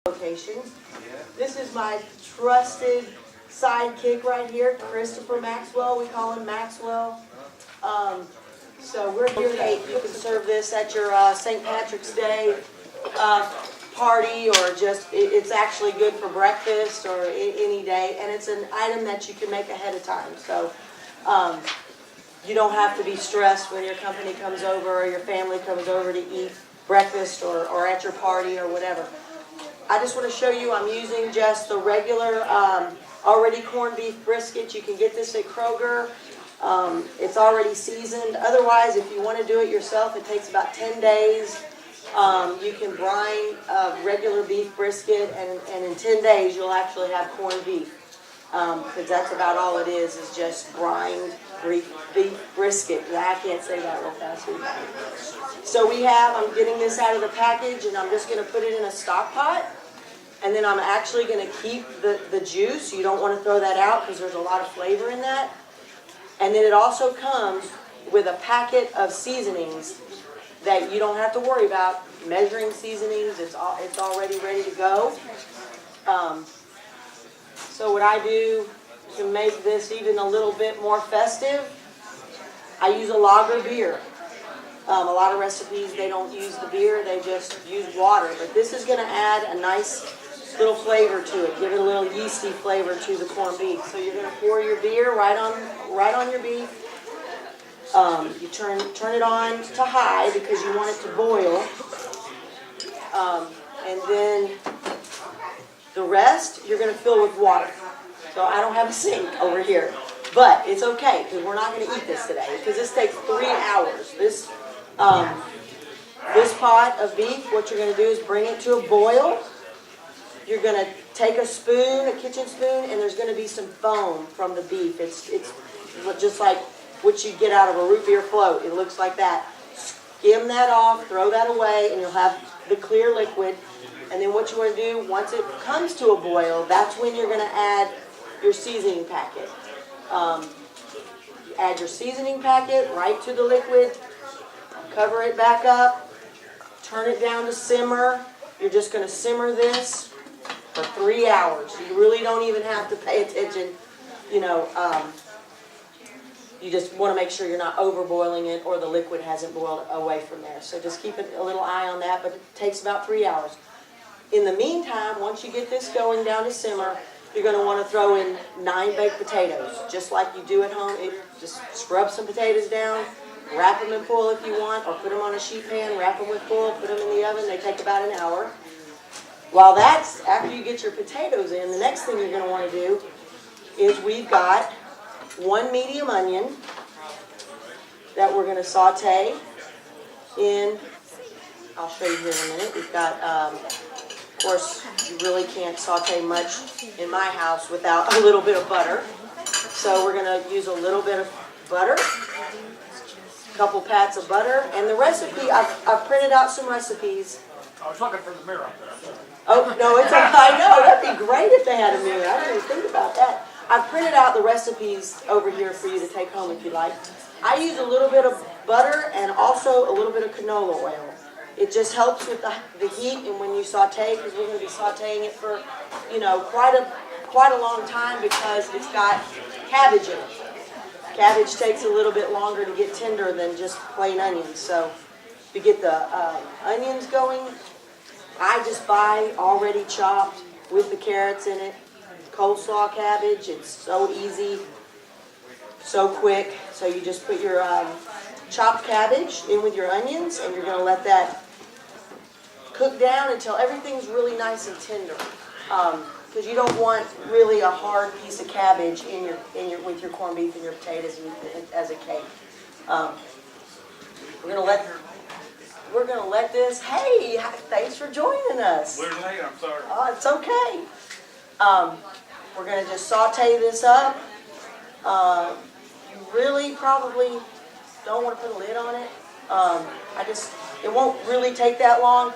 location. This is my trusted sidekick right here, Christopher Maxwell. We call him Maxwell. So we're here today. You can serve this at your St. Patrick's Day party, or just, it's actually good for breakfast or any day. And it's an item that you can make ahead of time. So you don't have to be stressed when your company comes over or your family comes over to eat breakfast or at your party or whatever. I just want to show you I'm using just the regular already corned beef brisket. You can get this at Kroger. It's already seasoned. Otherwise, if you want to do it yourself, it takes about 10 days. You can brine regular beef brisket, and in 10 days you'll actually have corned beef. Because that's about all it is just brined beef brisket. I can't say that real fast. So I'm getting this out of the package, and I'm just going to put it in a stock pot. And then I'm actually going to keep the juice. You don't want to throw that out because there's a lot of flavor in that. And then it also comes with a packet of seasonings that you don't have to worry about measuring seasonings. It's already ready to go. So what I do to make this even a little bit more festive, I use a lager beer. A lot of recipes, they don't use the beer, they just use water. But this is going to add a nice little flavor to it, give it a little yeasty flavor to the corned beef. So you're going to pour your beer right on your beef. You turn it on to high because you want it to boil. And then the rest you're going to fill with water. So I don't have a sink over here. But it's okay because we're not going to eat this today because this takes 3 hours. This pot of beef, what you're going to do is bring it to a boil. You're going to take a spoon, a kitchen spoon, and there's going to be some foam from the beef. It's just like what you get out of a root beer float. It looks like that. Skim that off, throw that away, and you'll have the clear liquid. And then what you want to do, once it comes to a boil, that's when you're going to add your seasoning packet. You add your seasoning packet right to the liquid, cover it back up, turn it down to simmer. You're just going to simmer this for 3 hours. You really don't even have to pay attention. You just want to make sure you're not overboiling it or the liquid hasn't boiled away from there. So just keep a little eye on that, but it takes about 3 hours. In the meantime, once you get this going down to simmer, you're going to want to throw in 9 baked potatoes, just like you do at home. Just scrub some potatoes down, wrap them in foil if you want, or put them on a sheet pan, wrap them with foil, put them in the oven. They take about an hour. While that's, after you get your potatoes in, the next thing you're going to want to do is we've got 1 medium onion that we're going to saute in. I'll show you here in a minute. We've got, of course, you really can't saute much in my house without a little bit of butter. So we're going to use a little bit of butter, a couple pats of butter, and the recipe, I've printed out some recipes. I was looking for the mirror up there. Oh, no, I know. That'd be great if they had a mirror. I didn't even think about that. I've printed out the recipes over here for you to take home if you like. I use a little bit of butter and also a little bit of canola oil. It just helps with the heat, and when you saute, because we're going to be sauteing it for, quite a long time because it's got cabbage in it. Cabbage takes a little bit longer to get tender than just plain onions. So to get the onions going, I just buy already chopped with the carrots in it. Coleslaw cabbage, it's so easy, so quick. So you just put your chopped cabbage in with your onions, and you're going to let that cook down until everything's really nice and tender. Because you don't want really a hard piece of cabbage with your corned beef and your potatoes as a cake. We're going to let this. Hey, thanks for joining us. We're late, I'm sorry. Oh, it's okay. We're going to just saute this up. You really probably don't want to put a lid on it. It won't really take that long.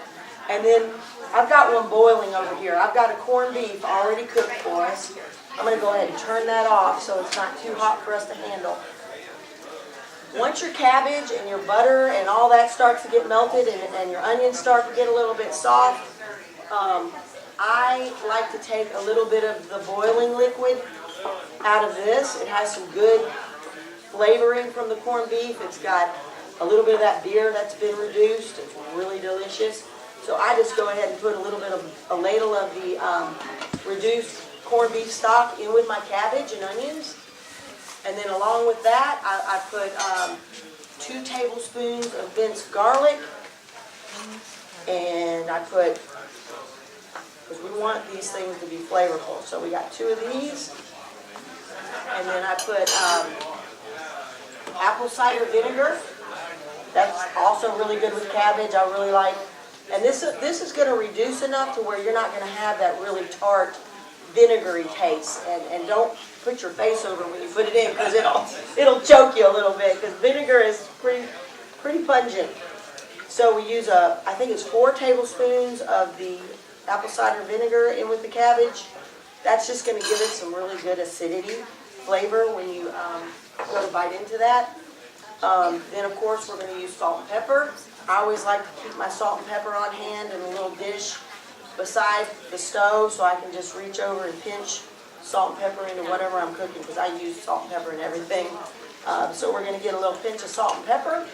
And then I've got one boiling over here. I've got a corned beef already cooked for us. I'm going to go ahead and turn that off so it's not too hot for us to handle. Once your cabbage and your butter and all that starts to get melted and your onions start to get a little bit soft, I like to take a little bit of the boiling liquid out of this. It has some good flavoring from the corned beef. It's got a little bit of that beer that's been reduced. It's really delicious. So I just go ahead and put a little bit of a ladle of the reduced corned beef stock in with my cabbage and onions. And then along with that, I put 2 tablespoons of minced garlic. And I put, because we want these things to be flavorful. So we got 2 of these. And then I put apple cider vinegar. That's also really good with cabbage. I really like. And this is going to reduce enough to where you're not going to have that really tart, vinegary taste. And don't put your face over when you put it in, because it'll choke you a little bit, because vinegar is pretty pungent. So we use I think it's 4 tablespoons of the apple cider vinegar in with the cabbage. That's just going to give it some really good acidity flavor when you go to bite into that. Then of course we're going to use salt and pepper. I always like to keep my salt and pepper on hand in a little dish beside the stove, so I can just reach over and pinch salt and pepper into whatever I'm cooking, because I use salt and pepper in everything. So we're going to get a little pinch of salt and pepper.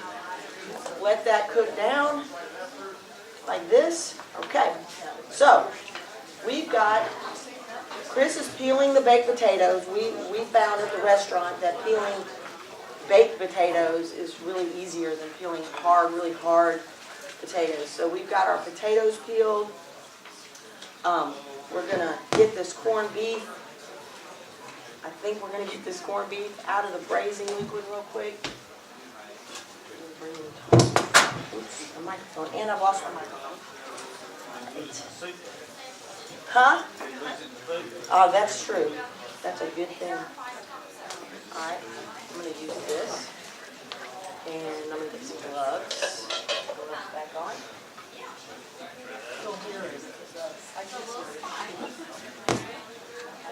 Let that cook down like this. Okay, so we've got, Chris is peeling the baked potatoes. We found at the restaurant that peeling baked potatoes is really easier than peeling really hard potatoes. So we've got our potatoes peeled. We're going to get this corned beef. I think we're going to get this corned beef out of the braising liquid real quick. Oops, the microphone. And I've lost my microphone. Right. Huh? Oh, that's true. That's a good thing. Alright, I'm going to use this. And I'm going to get some gloves. Gloves back on.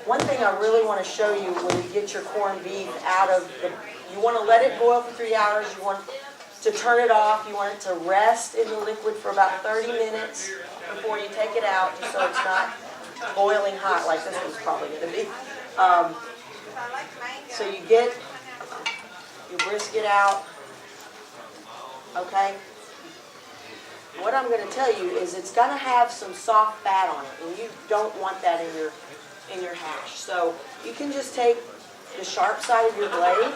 One thing I really want to show you when you get your corned beef out of the, you want to let it boil for 3 hours. You want to turn it off. You want it to rest in the liquid for about 30 minutes before you take it out, just so it's not boiling hot like this one's probably going to be. So you get your brisket out, okay? What I'm going to tell you is it's going to have some soft fat on it, and you don't want that in your hash. So you can just take the sharp side of your blade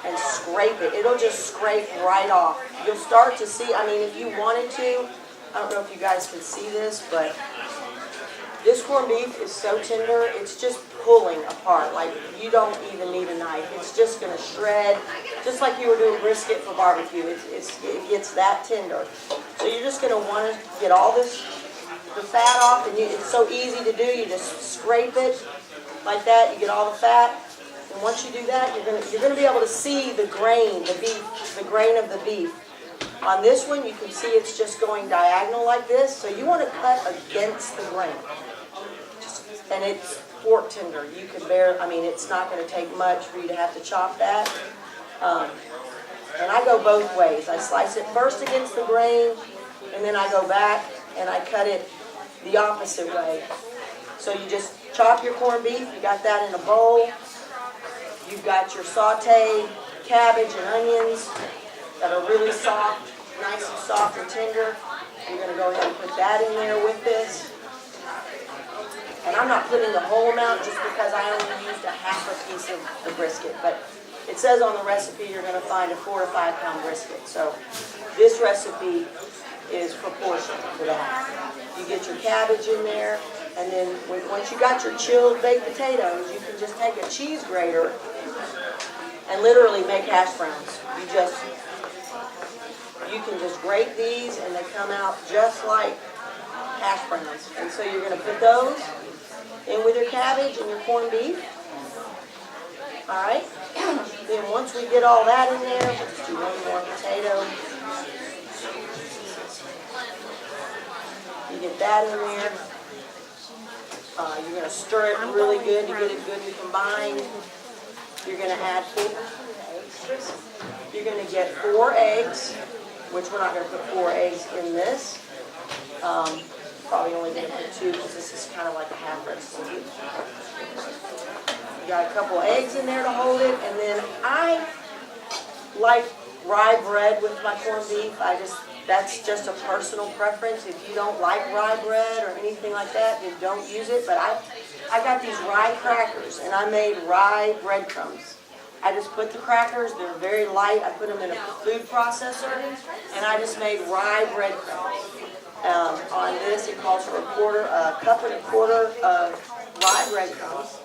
and scrape it. It'll just scrape right off. You'll start to see, I mean, if you wanted to, I don't know if you guys can see this, but this corned beef is so tender, it's just pulling apart. Like, you don't even need a knife. It's just going to shred, just like you were doing brisket for barbecue. It gets that tender. So you're just going to want to get all the fat off, and it's so easy to do. You just scrape it like that. You get all the fat, and once you do that, you're going to be able to see the grain, the grain of the beef. On this one, you can see it's just going diagonal like this. So you want to cut against the grain. And it's fork tender. You can it's not going to take much for you to have to chop that. And I go both ways. I slice it first against the grain, and then I go back and I cut it the opposite way. So you just chop your corned beef. You got that in a bowl. You've got your sauteed cabbage and onions that are really soft, nice and soft and tender. You're going to go ahead and put that in there with this. And I'm not putting the whole amount just because I only used a half a piece of the brisket. But it says on the recipe you're going to find a 4 to 5 pound brisket. So this recipe is proportional to that. You get your cabbage in there, and then once you got your chilled baked potatoes, you can just take a cheese grater and literally make hash browns. You can just grate these, and they come out just like hash browns. And so you're going to put those in with your cabbage and your corned beef. All right. Then once we get all that in there, we'll just do one more potato. You get that in there. You're going to stir it really good to get it good and combined. You're going to add 4 eggs. You're going to get 4 eggs, which we're not going to put 4 eggs in this. probably only gonna put 2 because this is kind of like a half recipe. You got a couple eggs in there to hold it, and then I like rye bread with my corned beef. That's just a personal preference. If you don't like rye bread or anything like that, then don't use it. But I got these rye crackers, and I made rye breadcrumbs. I just put the crackers, they're very light, I put them in a food processor, and I just made rye breadcrumbs. On this, it calls for a cup and a quarter of rye breadcrumbs.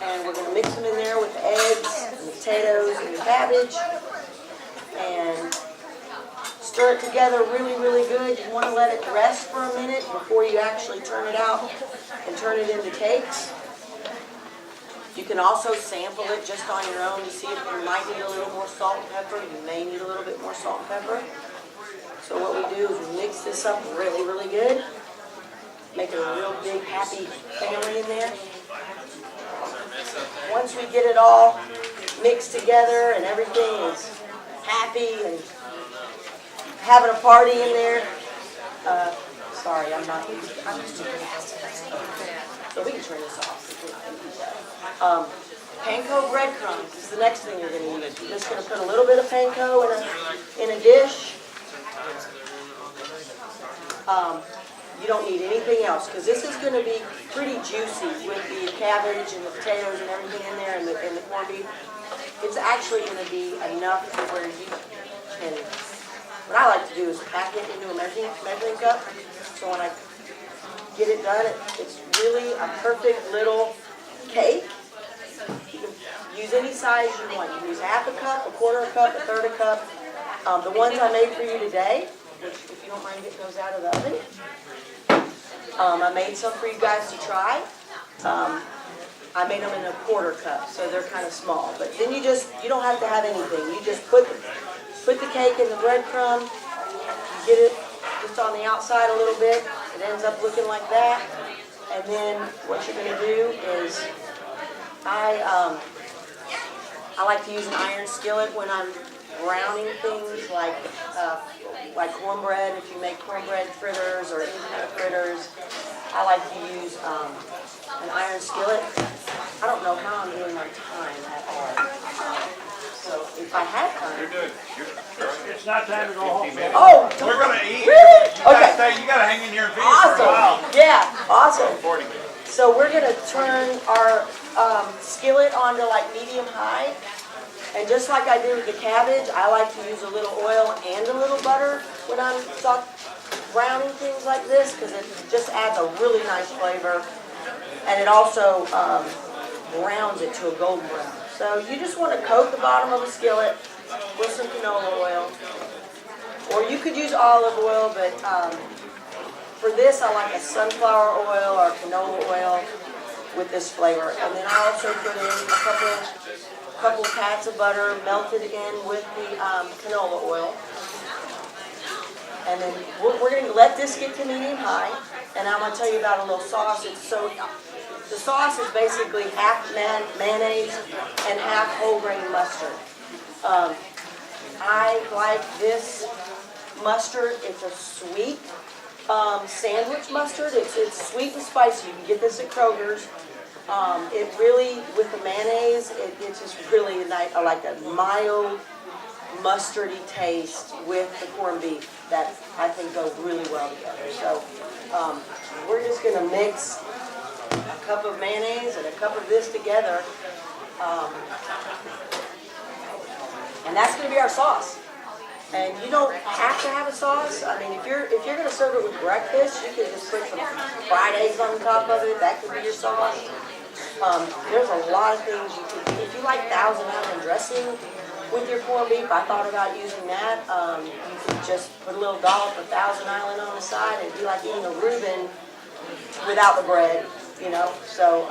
And we're going to mix them in there with the eggs, and the potatoes, and the cabbage, and stir it together really, really good. You want to let it rest for a minute before you actually turn it out and turn it into cakes. You can also sample it just on your own to see if you might need a little more salt and pepper. You may need a little bit more salt and pepper. So what we do is we mix this up really, really good. Make it a real big, happy family in there. Once we get it all mixed together and everything is happy and having a party in there. Sorry, I'm just doing so we can turn this off. Panko breadcrumbs is the next thing you're going to use. You're just going to put a little bit of panko in a dish. You don't need anything else because this is going to be pretty juicy with the cabbage and the potatoes and everything in there and the corned beef. It's actually going to be enough to where you can. What I like to do is pack it into a measuring cup. So when I get it done, it's really a perfect little cake. You can use any size you want. You can use half a cup, a quarter a cup, a third a cup. The ones I made for you today, which if you don't mind getting those out of the oven, I made some for you guys to try. I made them in a quarter cup, so they're kind of small. But then you don't have to have anything. You just put the cake in the breadcrumb, you get it just on the outside a little bit. It ends up looking like that. And then what you're going to do is I like to use an iron skillet when I'm browning things like cornbread. If you make cornbread fritters or any kind of fritters, I like to use an iron skillet. I don't know how I'm doing my time at all. So if I had time. You're good. It's not time to go home. Oh, We're going to eat. Really? Okay. You got to hang in here and feed us for a while. Awesome. Yeah, awesome. So we're going to turn our skillet onto like medium high. And just like I did with the cabbage, I like to use a little oil and a little butter when I'm browning things like this because it just adds a really nice flavor. And it also browns it to a golden brown. So you just want to coat the bottom of the skillet with some canola oil. Or you could use olive oil, but for this I like a sunflower oil or canola oil with this flavor. And then I also put in a couple of pats of butter melted in with the canola oil. And then we're going to let this get to medium high. And I'm going to tell you about a little sauce. The sauce is basically half mayonnaise and half whole grain mustard. I like this mustard. It's a sweet sandwich mustard. It's sweet and spicy. You can get this at Kroger's. It really, with the mayonnaise, it's just really nice. I like a mild mustardy taste with the corned beef that I think go really well together. So we're just going to mix a cup of mayonnaise and a cup of this together, and that's going to be our sauce. And you don't have to have a sauce. I mean, if you're going to serve it with breakfast, you can just put some fried eggs on top of it. That could be your sauce. There's a lot of things you can do. If you like Thousand Island dressing with your corned beef, I thought about using that. You could just put a little dollop of Thousand Island on the side. It'd be like eating a Reuben without the bread, you know. So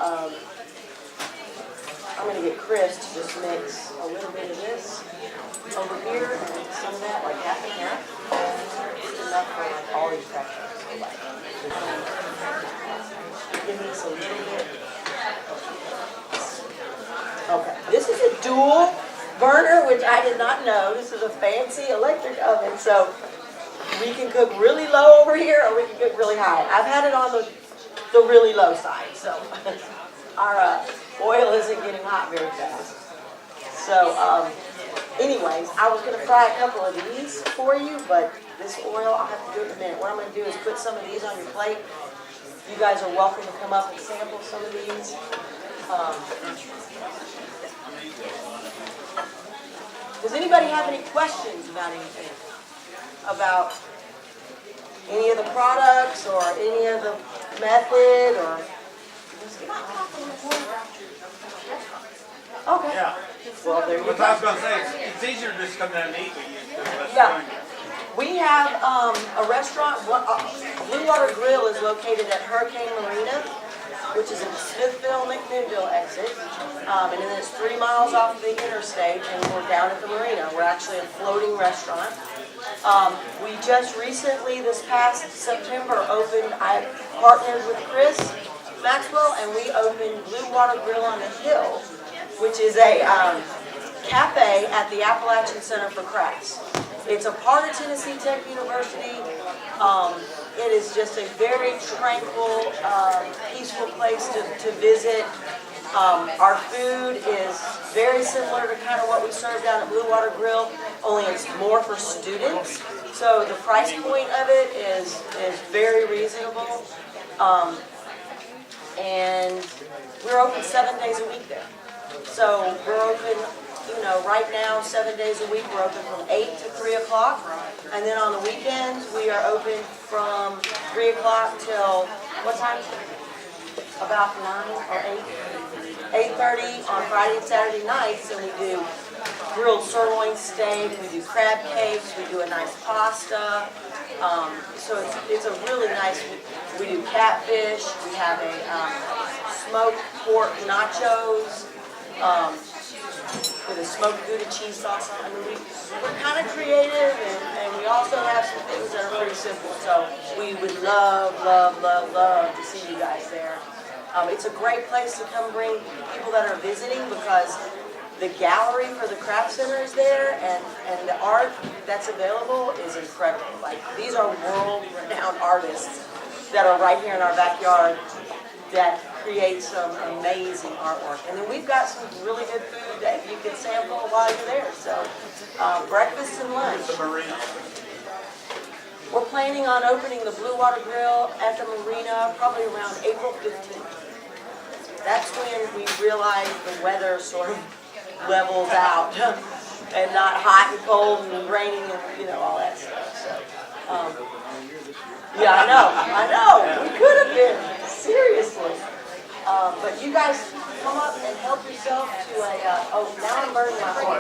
I'm going to get Chris to just mix a little bit of this over here and some of that, like half and half. Just enough for like all these crackers. Give me a little bit. Okay, this is a dual burner, which I did not know. This is a fancy electric oven, so We can cook really low over here, or we can cook really high. I've had it on the really low side, so our oil isn't getting hot very fast. So, anyways, I was going to fry a couple of these for you, but this oil, I'll have to do it in a minute. What I'm going to do is put some of these on your plate. You guys are welcome to come up and sample some of these. Does anybody have any questions about anything? About any of the products or any of the method or? Okay. Yeah. Well, there you But go. I was gonna say, it's easier to just come down and eat with you. Yeah. We have a restaurant, Blue Water Grill is located at Hurricane Marina, which is at the Smithville-McMinnville exit. And then it's 3 miles off the interstate, and we're down at the marina. We're actually a floating restaurant. We just recently, this past September, I partnered with Chris Maxwell, and we opened Blue Water Grill on the Hill, which is a cafe at the Appalachian Center for Crafts. It's a part of Tennessee Tech University. It is just a very tranquil, peaceful place to visit. Our food is very similar to kind of what we serve down at Blue Water Grill, only it's more for students. So the price point of it is very reasonable. And we're open 7 days a week there. So we're open, right now, 7 days a week. We're open from 8 to 3 o'clock. And then on the weekends, we are open from 3 o'clock till, what time? About 9 or 8? 8:30 on Friday and Saturday nights. And we do grilled sirloin steak. We do crab cakes. We do a nice pasta. So it's a really nice, we do catfish. We have a smoked pork nachos. With a smoked Gouda cheese sauce on. I mean, we're kind of creative, and we also have some things that are pretty simple. So we would love to see you guys there. It's a great place to come bring people that are visiting because the gallery for the craft center is there, and the art that's available is incredible. Like, these are world-renowned artists that are right here in our backyard that create some amazing artwork. And then we've got some really good food that you can sample while you're there. So breakfast and lunch. We're planning on opening the Blue Water Grill at the marina probably around April 15th. That's when we realize the weather sort of levels out and not hot and cold and raining and all that stuff. So yeah, I know. We could have been, seriously. But you guys come up and help yourself to a, now I'm burning my arm.